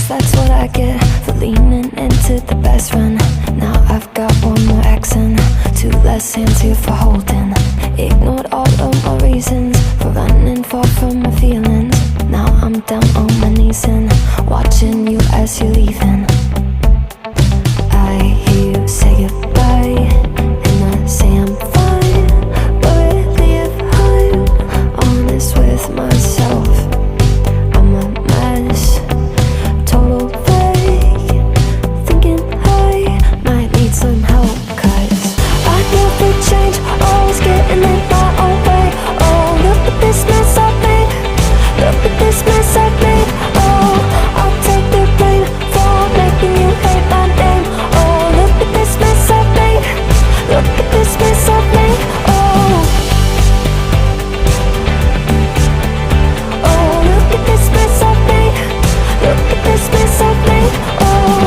guess that's what I get for leaning into the best friend. Now I've got one more accent, two less hands here for holding. Ignored all of my reasons for running far from my feelings. Now I'm down on my knees and watching you as you're leaving. I hear you say goodbye, and I say I'm fine, but really if I'm honest with myself, I'm a mess, total fake, thinking I might need some help, 'cause I never change, always getting in my own way. Oh, look at this mess I've made, look at this mess I've made. Oh, I'll take the blame for making you hate my name. Oh, look at this mess I've made, look at this mess I've made. Oh, oh, look at this mess I've made, look at this mess I've made. Oh,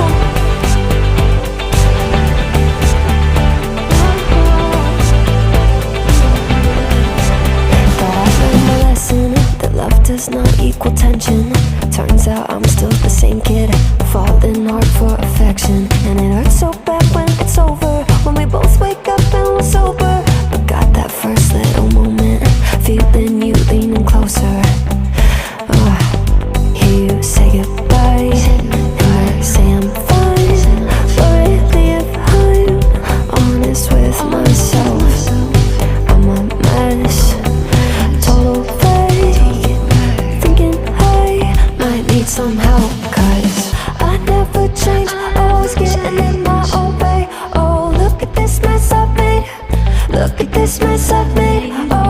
but I learned my lesson that love does not equal tension. Turns out I'm still the same kid, falling hard for affection. And it hurts so bad when it's over, when we both wake up and we're sober. But got that first little moment, feeling you leaning closer. Oh, hear you say goodbye, and I say I'm fine, but really if I'm honest with myself, I'm a mess, total fake, thinking I might need some help, 'cause I never change, always getting in my own way. Oh, look at this mess I've made, look at this mess I've made. Oh,